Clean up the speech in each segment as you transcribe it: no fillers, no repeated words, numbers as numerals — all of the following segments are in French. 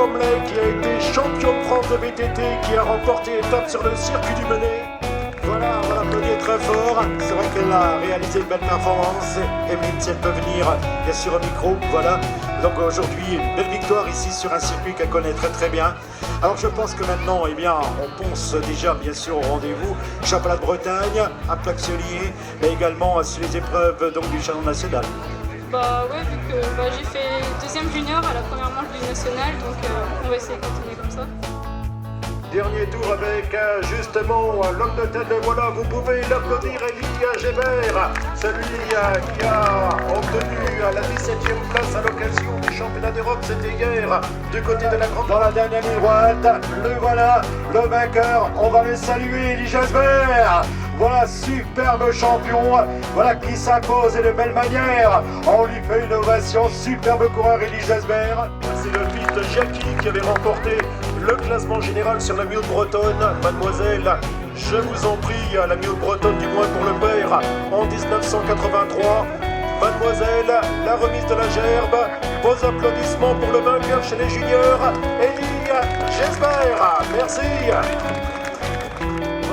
Comley qui a été champion de France de VTT, qui a remporté étape sur le circuit du Menet. Voilà, on va l'applaudir très fort. C'est vrai qu'elle a réalisé une belle performance. Emeline, si elle peut venir, bien sûr, au micro. Voilà. Donc aujourd'hui, une belle victoire ici sur un circuit qu'elle connaît très très bien. Alors je pense que maintenant, eh bien, on pense déjà bien sûr au rendez-vous. Championnat de Bretagne, à Plaxelier, mais également sur les épreuves donc, du Challenge national. Bah ouais, vu que j'ai fait deuxième junior à la première manche du national, donc on va essayer de continuer comme ça. Dernier tour avec justement l'homme de tête, voilà, vous pouvez l'applaudir, Élie Gébert, celui qui a obtenu la 17e place à l'occasion du championnat d'Europe, c'était hier, du côté de la grande. Dans la dernière ligne droite, le voilà, le vainqueur, on va le saluer, Élie Gébert. Voilà, superbe champion, voilà qui s'impose et de belle manière. On lui fait une ovation, superbe coureur Élie Gésbert. C'est le fils de Jackie qui avait remporté le classement général sur la Mule bretonne. Mademoiselle, je vous en prie, la Mule bretonne du moins pour le père en 1983. Mademoiselle, la remise de la gerbe. Vos applaudissements pour le vainqueur chez les juniors, Élie Gésbert. Merci.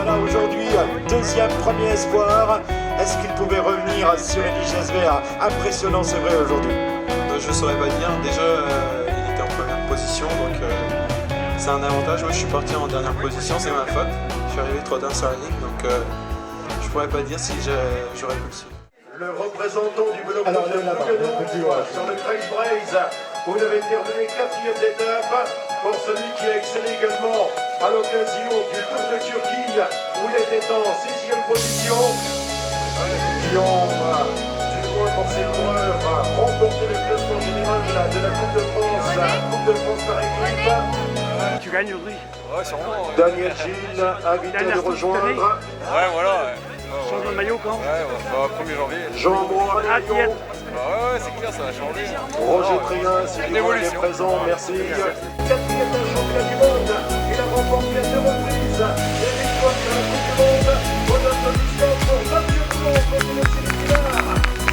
Voilà, aujourd'hui, deuxième premier espoir. Est-ce qu'il pouvait revenir sur Élie Gésbert? Impressionnant, c'est vrai, aujourd'hui. Je ne saurais pas dire. Déjà, il était en première position, donc c'est un avantage. Moi, je suis parti en dernière position, c'est ma faute. Je suis arrivé 3 sur la ligne, donc je pourrais pas dire si j'aurais pu le suivre. Le représentant du peloton de Bouguenou sur le Craig Braze, vous avez terminé 4e d'étape pour celui qui a excellé également à l'occasion du Tour de Turquie où il était en 6e position. Qui ont, du moins pour ses coureurs, remporté le classement général de la Coupe de France par équipe. Tu gagnes aujourd'hui. Ouais, sûrement. Ouais. Daniel Gilles, invité de rejoindre. Ouais, voilà. Ouais. Changement de maillot quand? Ouais, 1er janvier. Jean-Mois Léon. Ouais, c'est clair, ça va changer. Roger Tréhin, si Une vous voulez évolution. présent, merci. 4e d'un championnat du monde, il a remporté à 2 reprises les victoires sur la Coupe du Monde. Bon applaudissement pour Mathieu Coulon, contre le Sénégal.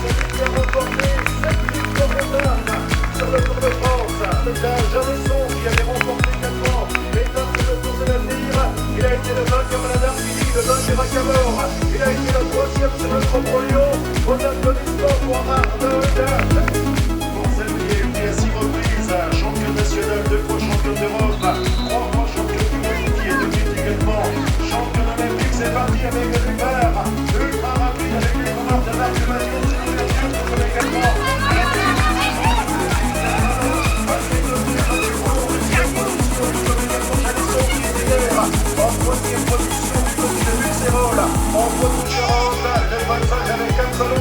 Celui qui a remporté 7 victoires retard sur le Tour de France. C'est un Janesson qui avait remporté 4 ans l'étape sur le Tour de l'Avenir. Il a été le vainqueur à la Darby, le vainqueur à Camor. Il a été le 3e sur le Grand Lyon. Bon applaudissement pour Arnaud. Pour celui qui a été à 6 reprises, champion national, 2 fois champion d'Europe, 3 fois champion du monde, qui est devenu également champion olympique. C'est parti avec le Hubert, ultra rapide avec les coureurs de Marc Mathieu, c'est une nature qu'on connaît également. En première position du côté de Buxerolles, en position le passage avec un solo.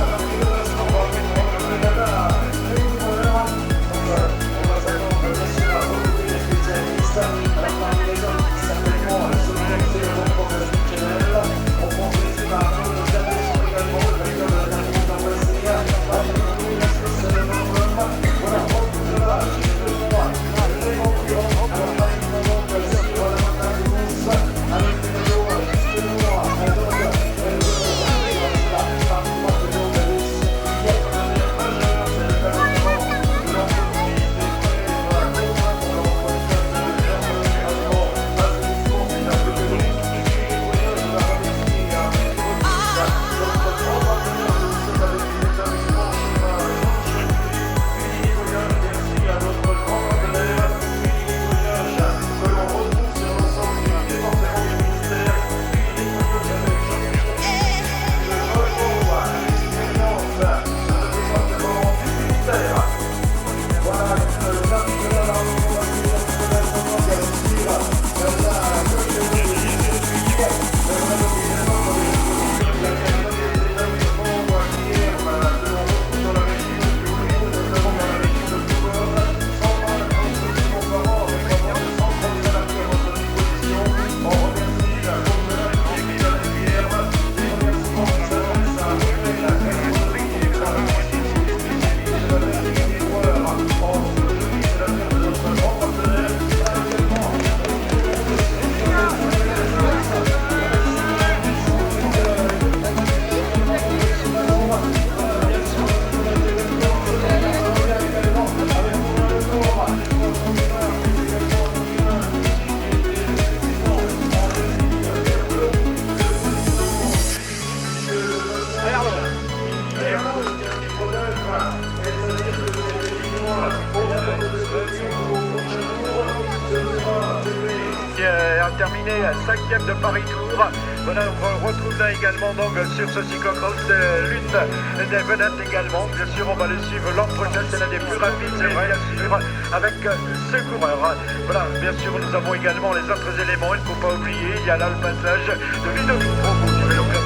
a terminé 5e de Paris-Tours. Voilà, on retrouve là également donc sur ce cyclocross l'une des vedettes également. Bien sûr, on va le suivre l'an prochain, c'est l'un des plus rapides, c'est vrai, à suivre avec ce coureur. Voilà, bien sûr, nous avons également les autres éléments, il ne faut pas oublier, il y a là le passage de Ludovic Provo du Vélo Club.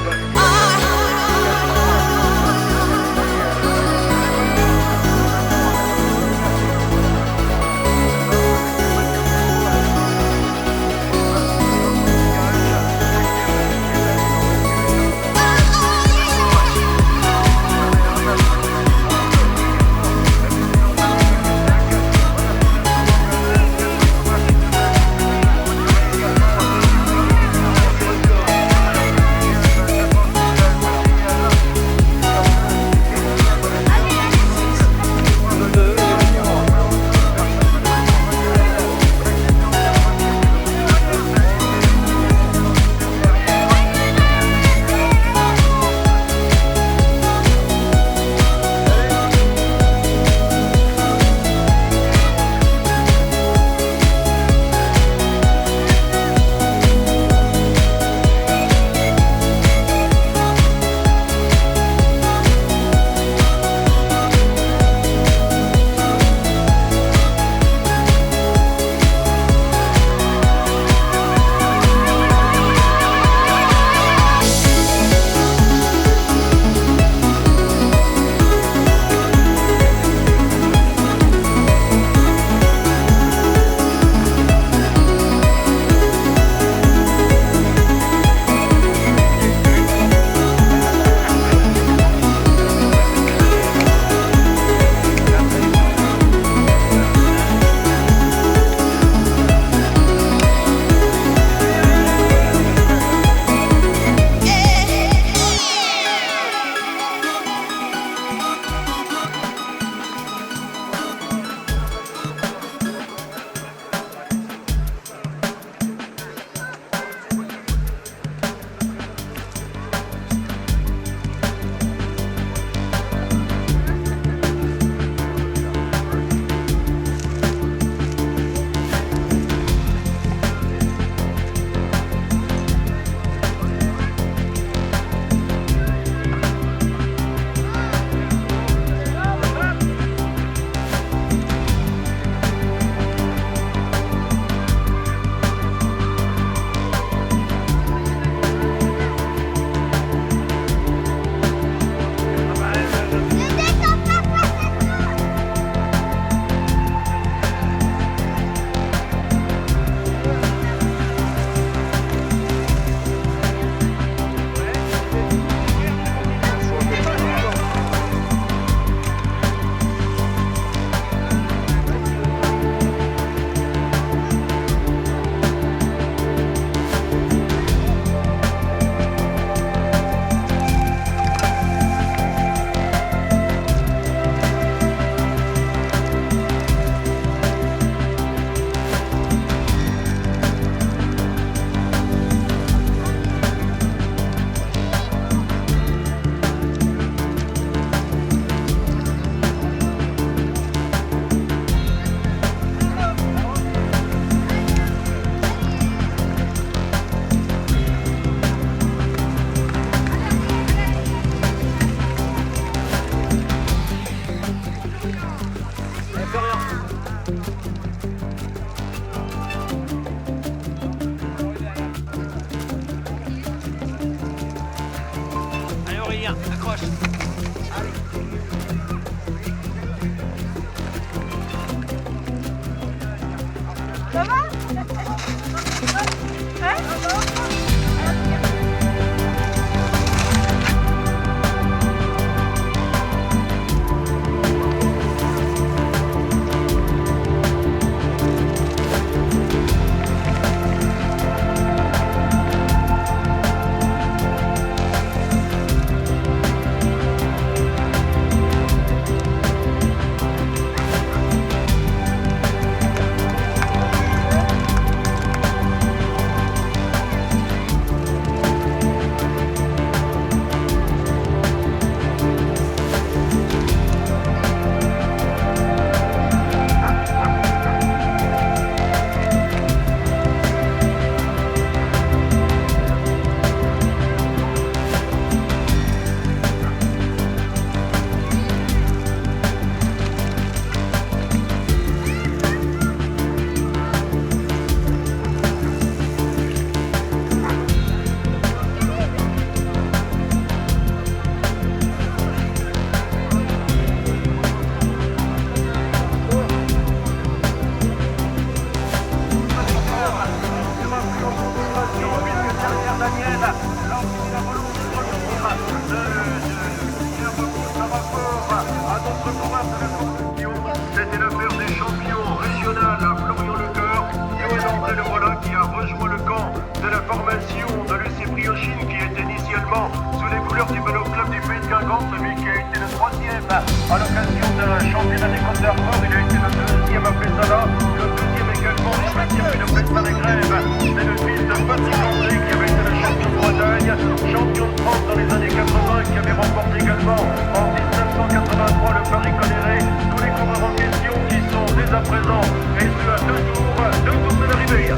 qui a fait le plein des grèves. C'est le fils de Patrick André qui avait été le champion de Bretagne, champion de France dans les années 80, qui avait remporté également en 1983 le Paris Coléré. Tous les coureurs en question qui sont dès à présent et ce à deux tours de l'arrivée.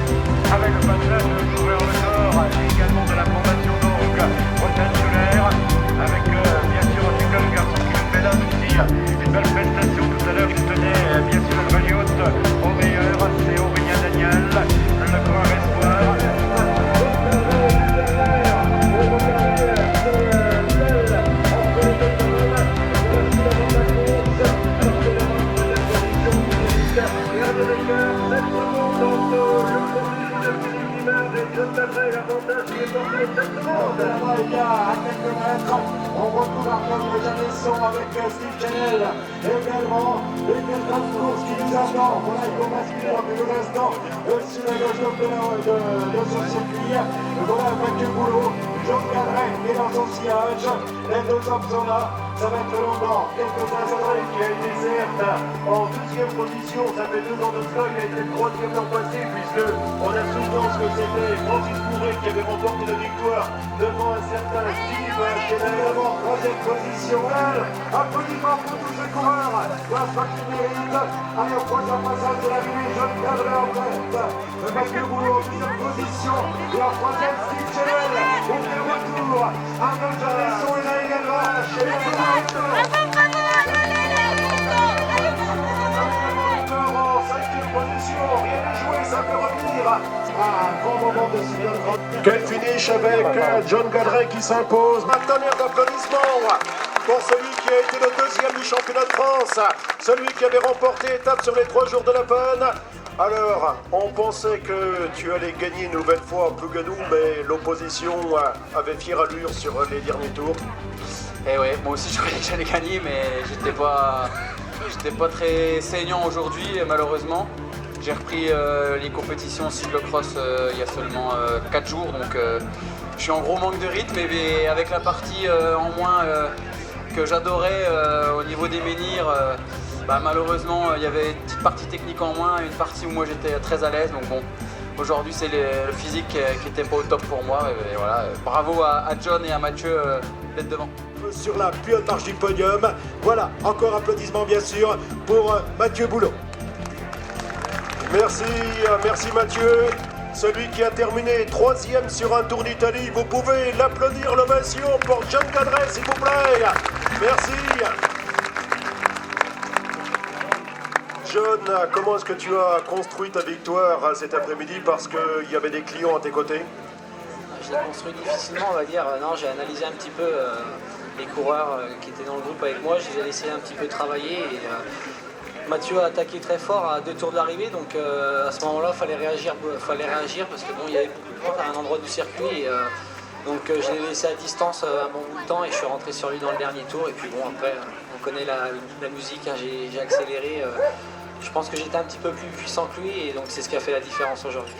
Avec le passage de Coureur le Nord et également de la formation donc Bretagne Solaire, avec bien sûr un super garçon qui nous fait là aussi une belle prestation tout à l'heure. Il tenait bien sûr le Valliot au meilleur, c'est Aurélien Daniel, le coureur espoir. On retrouve Arnaud Janesson avec Steve Chanel, également les quelques courses qui nous attendent. Voilà, il faut basculer dans quelques instants sur la gauche de ce circuit. Voilà Mathieu Boulot, John Cadret est dans son sillage. Les deux hommes sont là, ça va être long dans quelques instants. Qui a été certes en 12e position, ça fait 2 ans de cela, il a été 3e l'an passé, puisque on a souvenance que c'était Francis Bourret qui avait remporté la victoire devant un certain Steve Chanel. D'abord 3e position, applaudissements pour tous ces coureurs, la sortie mérite. Allez, au prochain passage de l'arrivée, John Cadret en tête, Mathieu Boulot en 10e position, et en 3e Steve Chanel, au retour, Arnaud Janesson est là également, chez les Quel finish avec John Cadret qui s'impose. Un tonnerre d'applaudissements pour celui qui a été le 2e du championnat de France, celui qui avait remporté étape sur les 3 jours de la peine. Alors, on pensait que tu allais gagner une nouvelle fois à Plougadou, mais l'opposition avait fière allure sur les derniers tours. Et ouais, moi aussi je croyais que j'allais gagner, mais j'étais pas très saignant aujourd'hui, malheureusement. J'ai repris les compétitions cyclocross il y a seulement 4 jours, donc je suis en gros manque de rythme, et avec la partie en moins que j'adorais au niveau des menhirs, malheureusement il y avait une petite partie technique en moins, une partie où moi j'étais très à l'aise, donc bon, aujourd'hui c'est le physique qui était pas au top pour moi, et voilà, bravo à John et à Mathieu d'être devant. Sur la plus haute marche du podium, voilà, encore applaudissements bien sûr pour Mathieu Boulot. Merci Mathieu, celui qui a terminé 3e sur un Tour d'Italie. Vous pouvez l'applaudir, l'ovation pour John Cadret, s'il vous plaît. Merci. John, comment est-ce que tu as construit ta victoire cet après-midi, parce qu'il y avait des clients à tes côtés? Je l'ai construit difficilement, on va dire. Non, j'ai analysé un petit peu les coureurs qui étaient dans le groupe avec moi. Je les ai laissés un petit peu travailler. Et, Mathieu a attaqué très fort à 2 tours de l'arrivée, donc à ce moment-là, il fallait réagir parce que bon, il y avait beaucoup de monde à un endroit du circuit. Donc je l'ai laissé à distance un bon bout de temps et je suis rentré sur lui dans le dernier tour. Et puis bon, après, on connaît la musique, hein, j'ai accéléré. Je pense que j'étais un petit peu plus puissant que lui et donc c'est ce qui a fait la différence aujourd'hui.